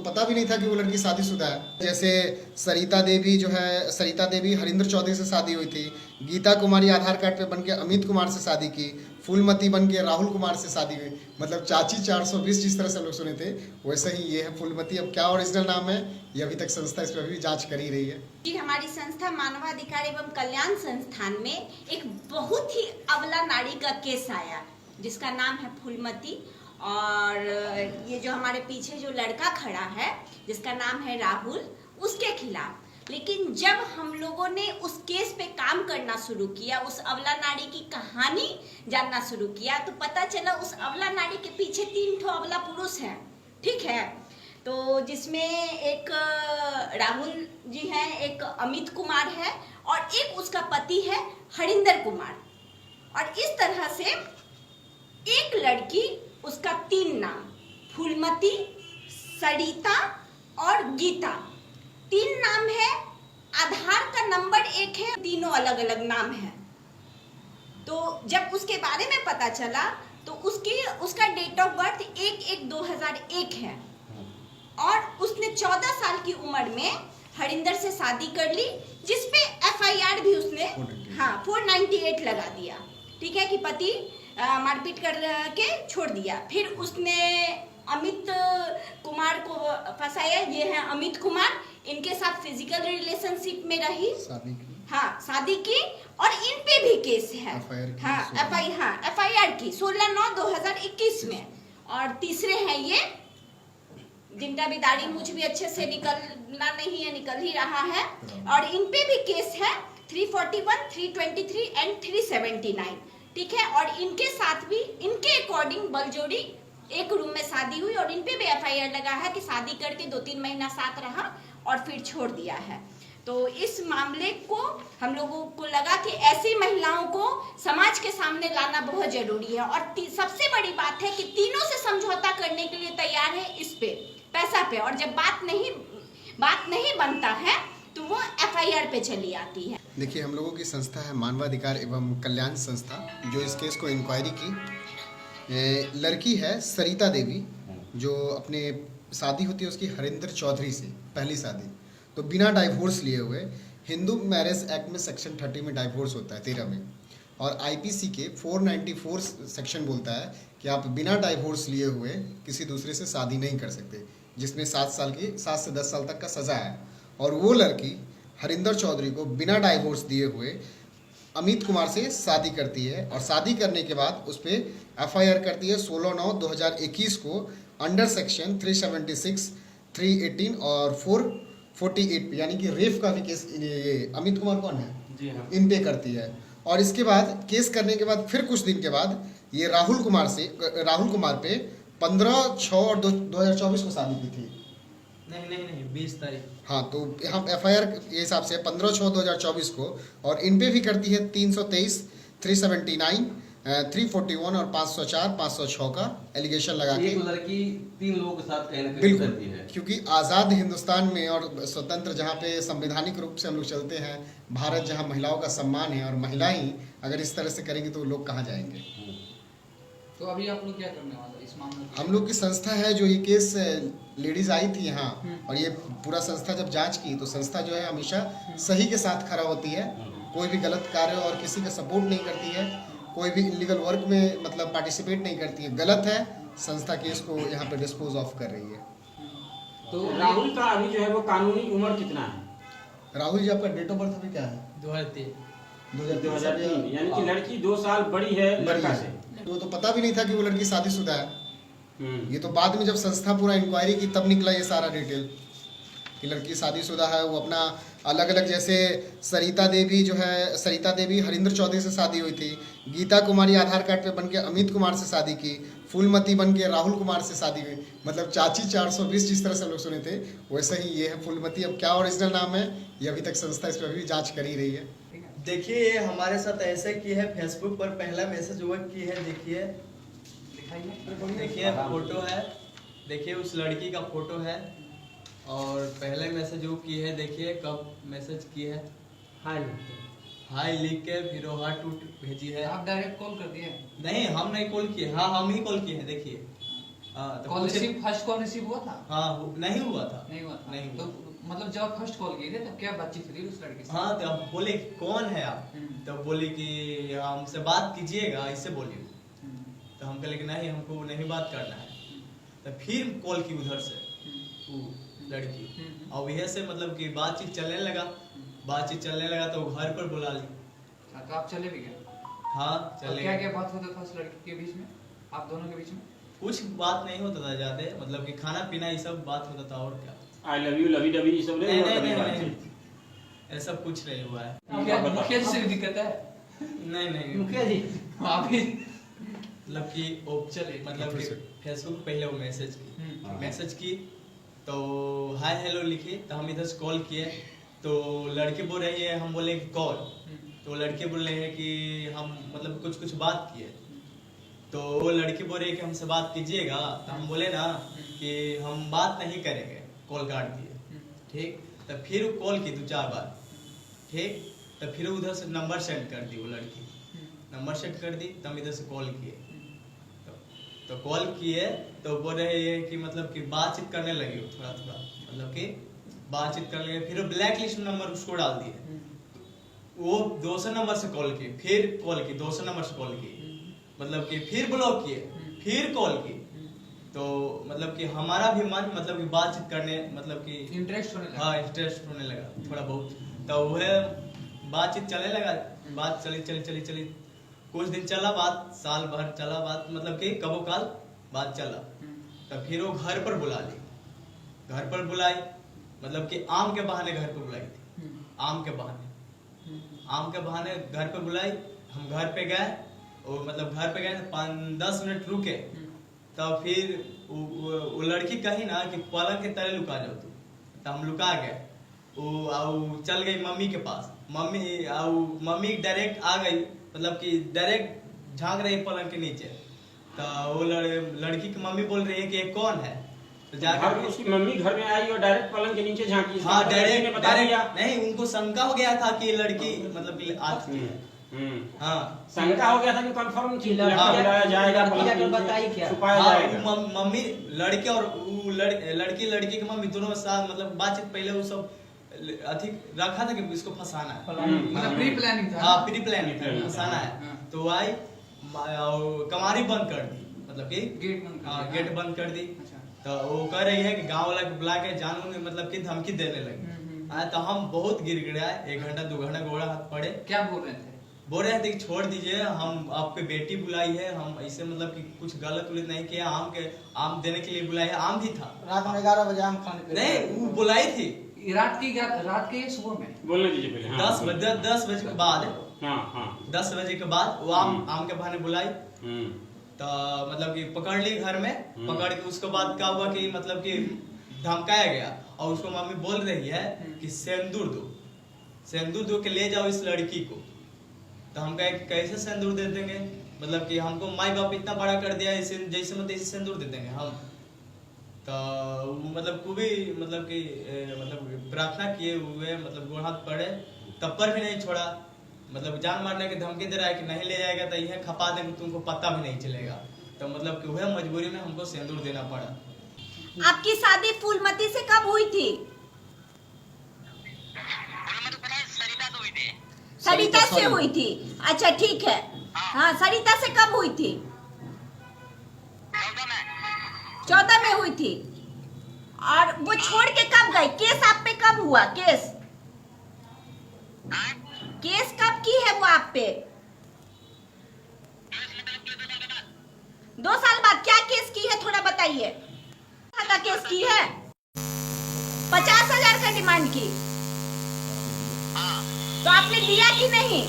पता भी नहीं था कि वो लड़की शादीशुदा है। जैसे सरिता देवी हरिंदर चौधरी से शादी हुई थी। गीता कुमारी आधार कार्ड पे बन के अमित कुमार से शादी की। फूलमती बन के राहुल कुमार से शादी हुई। मतलब चाची 420 जिस तरह से हम लोग सुने थे वैसे ही ये है फूलमती। अब क्या ओरिजिनल नाम है ये अभी तक संस्था इस पर अभी जांच कर ही रही है। जी, हमारी संस्था मानवाधिकार एवं कल्याण संस्थान में एक बहुत ही अबला नारी का केस आया जिसका नाम है फूलमती। और ये जो हमारे पीछे जो लड़का खड़ा है जिसका नाम है राहुल, उसके खिलाफ। लेकिन जब हम लोगों ने उस केस पे काम करना शुरू किया, उस अबला नारी की कहानी जानना शुरू किया, तो पता चला उस अबला नारी के पीछे 3 अबला पुरुष हैं। ठीक है, तो जिसमें एक राहुल जी हैं, एक अमित कुमार है और एक उसका पति है हरिंदर कुमार। और इस तरह से एक लड़की, उसका 3 नाम, फूलमती, सरिता और गीता, 3 नाम है। आधार का नंबर 1 है, तीनों अलग अलग नाम है। तो जब उसके बारे में पता चला तो उसका डेट ऑफ बर्थ 1/1/2001 है और उसने 14 साल की उम्र में हरिंदर से शादी कर ली, जिसपे FIR भी उसने 498 लगा दिया। ठीक है, कि पति मारपीट कर के छोड़ दिया। फिर उसने अमित कुमार को फंसाया। ये है अमित कुमार, इनके साथ फिजिकल रिलेशनशिप में रही, शादी की और इन पे भी केस है। FIR की 16/9/2021 में। और तीसरे हैं ये, जिनका भी दाढ़ी मूछ भी अच्छे से निकलना नहीं है, निकल ही रहा है। और इन पे भी केस है 341, 323 एंड 379। ठीक है, और इनके साथ भी इनके अकॉर्डिंग बलजोड़ी एक रूम में शादी हुई और इन पे भी FIR लगा है कि शादी करके 2-3 महीना साथ रहा और फिर छोड़ दिया है। तो इस मामले को हम लोगों को लगा कि ऐसी महिलाओं को समाज के सामने लाना बहुत जरूरी है। और सबसे बड़ी बात है कि तीनों से समझौता करने के लिए तैयार है इस पे, पैसा पे। और जब बात नहीं बनता है तो वो FIR पे चली आती है। देखिए, हम लोगों की संस्था है मानवाधिकार एवं कल्याण संस्था, जो इस केस को इंक्वायरी की। लड़की है सरिता देवी, जो अपने शादी होती है उसकी हरिंदर चौधरी से, पहली शादी, तो बिना डाइवोर्स लिए हुए। हिंदू मैरिज एक्ट में सेक्शन 30 में डाइवोर्स होता है, 13 में। और IPC के 494 सेक्शन बोलता है कि आप बिना डाइवोर्स लिए हुए किसी दूसरे से शादी नहीं कर सकते, जिसमें 7 से 10 साल तक का सज़ा है। और वो लड़की हरिंदर चौधरी को बिना डाइवोर्स दिए हुए अमित कुमार से शादी करती है और शादी करने के बाद उस पर FIR करती है 16/9/2021 को अंडर सेक्शन 376, 318 और 448, यानी कि रेप का भी केस ये अमित कुमार कौन है जी हाँ, इन पे करती है। और इसके बाद केस करने के बाद फिर कुछ दिन के बाद ये राहुल कुमार पे 15/6/2024 को शादी की थी। नहीं 20 तारीख। हाँ, तो यहाँ FIR के हिसाब से 15/6/2024 को। और इन पे भी करती है 323, 379, 341 और 504, 506 का एलिगेशन लगा के। एक लड़की 3 लोगों के साथ कहीं ना कहीं बिल्कुल करती है। क्योंकि आज़ाद हिंदुस्तान में और स्वतंत्र जहाँ पे संवैधानिक रूप से हम लोग चलते हैं, भारत जहाँ महिलाओं का सम्मान है, और महिला ही अगर इस तरह से करेंगे तो लोग कहाँ जाएंगे। तो अभी आप लोग क्या करने वाले इस मामले में? हम लोग की संस्था है जो ये केस लेडीज आई थी यहाँ, और ये पूरा संस्था जब जांच की तो संस्था जो है हमेशा सही के साथ खड़ा होती है। कोई भी गलत कार्य और किसी का सपोर्ट नहीं करती है, कोई भी इलीगल वर्क में मतलब पार्टिसिपेट नहीं करती है। गलत है, संस्था केस को यहाँ पे डिस्पोज ऑफ कर रही है। तो राहुल का अभी जो है वो कानूनी उम्र कितना है? राहुल जी, आपका डेट ऑफ बर्थ अभी क्या है? 2003, यानी कि लड़की 2 साल बड़ी है लड़का से। तो पता भी नहीं था कि वो लड़की शादीशुदा है। ये तो बाद में जब संस्था पूरा इंक्वायरी की तब निकला ये सारा डिटेल कि लड़की शादीशुदा है। वो अपना अलग अलग, जैसे सरिता देवी हरिंदर चौधरी से शादी हुई थी। गीता कुमारी आधार कार्ड पे बन के अमित कुमार से शादी की। फूलमती बन के राहुल कुमार से शादी हुई। मतलब चाची 420 जिस तरह से हम लोग सुने थे वैसे ही ये है फूलमती। अब क्या ओरिजिनल नाम है ये अभी तक संस्था इस पर अभी जाँच कर ही रही है। देखिए, ये हमारे साथ ऐसे की है, फेसबुक पर पहला मैसेज हुआ की है। देखिए फोटो है, देखिए उस लड़की का फोटो है। और पहले मैसेज वो की है, देखिए कब मैसेज की है, हाय लिख के फिर हार्ट टूट भेजी है। आप डायरेक्ट कॉल कर दिए? नहीं, हम नहीं कॉल किए। हाँ, हम ही कॉल किए हैं। देखिए तो कॉल पूछे- रिसीव फर्स्ट कॉल रिसीव हुआ था? हाँ नहीं हुआ था। नहीं हुआ था। नहीं हुआ। तो मतलब जब फर्स्ट कॉल किए थे तब क्या बातचीत हुई उस लड़के से? हाँ तो अब बोले कौन है आप, तो बोले कि हमसे बात कीजिएगा ऐसे बोलिए। तो हम कहे कि नहीं हमको नहीं बात करना है। तो फिर कॉल की उधर से वो लड़की, और यह से मतलब कि बातचीत चलने लगा तो घर पर बुला ली। तो आप चले भी गए? हाँ और चले क्या गए। क्या बात होता था उस लड़की के बीच में, आप दोनों के बीच में? कुछ बात नहीं होता था ज्यादा, मतलब कि खाना पीना ये सब बात होता था और क्या। I love you lovey dovey ये सब नहीं हुआ कभी नहीं बातचीत? ऐसा कुछ नहीं हुआ है। मुखिया जी से भी दिक्कत है? नहीं मुखिया जी आप ही मतलब कि चले मतलब कि फेसबुक पहले वो मैसेज की तो हाय हेलो लिखी, तो हम इधर से कॉल किए तो लड़के बोल रही है, हम बोले कि कॉल, तो लड़के बोल रहे हैं कि हम मतलब कुछ बात किए, तो वो लड़के बोल रहे हैं कि हमसे बात कीजिएगा, तो हम बोले ना कि हम बात नहीं करेंगे, कॉल काट दिए। ठीक, तो फिर वो कॉल की 2-4 बार। ठीक, तो फिर उधर से नंबर सेंड कर दी, वो लड़की नंबर सेंड कर दी, तो हम इधर से कॉल किए। तो कॉल किए तो बोल रहे हैं कि मतलब कि बातचीत करने लगे, थोड़ा मतलब कि बातचीत करने लगे। फिर ब्लैक लिस्ट नंबर उसको डाल दिए। वो 200 नंबर से कॉल की, फिर कॉल की 200 नंबर से कॉल की, मतलब कि फिर ब्लॉक किए, फिर कॉल की। तो मतलब कि हमारा भी मन मतलब कि बातचीत करने मतलब कि इंटरेस्ट होने लगा। हाँ इंटरेस्ट होने लगा थोड़ा बहुत। तो वह बातचीत चलने लगा, बात चली कुछ दिन चला बात, साल भर चला बात, मतलब कि कबो काल बात चला। तो फिर वो घर पर बुला ली, घर पर बुलाई, मतलब कि आम के बहाने घर पर बुलाई थी, आम के बहाने घर पे बुलाई। हम घर पे गए, और मतलब घर पे गए 5-10 मिनट रुके, तब फिर वो लड़की कही ना कि पलंग के तले लुका जाओ तू, तो हम लुका गए। वो चल गई मम्मी के पास, मम्मी डायरेक्ट आ गई, मतलब कि डायरेक्ट झांक रही पलंग के नीचे। तो वो लड़की की मम्मी बोल रही है कि ये कौन है, तो जाकर उसकी मम्मी घर में आई और डायरेक्ट पलंग के नीचे झांकी। हाँ ने बता दिया नहीं, उनको शंका हो गया था कि ये लड़की मतलब कि आ चुकी है। हाँ शंका हो गया था कि कंफर्म चीज हाँ, बुलाया जाएगा, छुपाया हाँ, जाएगा। मम्मी लड़के और वो लड़की की मम्मी दोनों साथ मतलब बातचीत पहले वो सब अधिक रखा था कि इसको फंसाना है, मतलब प्री प्लानिंग था। हाँ प्री प्लानिंग था, फंसाना है। तो वो आई कमारी बंद कर दी, मतलब कि गेट बंद कर दी। तो वो कह रही है कि गांव वाला के बुला के जानू ने मतलब कि धमकी देने लगी। तो हम बहुत गिड़गिड़ाए, 1 घंटा 2 घंटा गोड़ा हाथ पड़े। क्या बोल रहे थे? बोल रहे थे कि छोड़ दीजिए, हम आपकी बेटी बुलाई है, हम ऐसे मतलब कि कुछ गलत उलत नहीं किया, आम देने के लिए बुलाई है, आम भी था। रात में 11 बजे आम खाने पे नहीं वो बुलाई थी रात के सुबह में बोलने दीजिए पहले। 10 बजे के बाद, हाँ 10 बजे के बाद वो आम के बहाने बुलाई। तो मतलब कि पकड़ ली घर में, पकड़ के उसके बाद क्या हुआ कि मतलब कि धमकाया गया, और उसको मम्मी बोल रही है कि सिंदूर दो के ले जाओ इस लड़की को। तो हम कहे कैसे सिंदूर दे देंगे, मतलब कि हमको माई बाप इतना बड़ा कर दिया, जैसे मतलब ऐसे सिंदूर दे देंगे हम। तो मतलब खूब ही मतलब कि मतलब प्रार्थना किए हुए मतलब गोड़ हाथ पड़े, तब पर भी नहीं छोड़ा, मतलब जान मारने की धमकी दे रहा है कि नहीं ले जाएगा तो यह खपा देंगे, तुमको पता भी नहीं चलेगा। तो मतलब कि वह मजबूरी में हमको सिंदूर देना पड़ा। आपकी शादी फूलमती से कब हुई थी? सरिता से हुई थी। अच्छा ठीक है, हाँ सरिता से कब हुई थी? 14 में हुई थी। और वो छोड़ के कब गई? केस आप पे कब हुआ? केस कब की है वो आप पे? 2 साल बाद। क्या केस की है थोड़ा बताइए। का केस की है? 50,000 का डिमांड की। तो आपने दिया कि नहीं?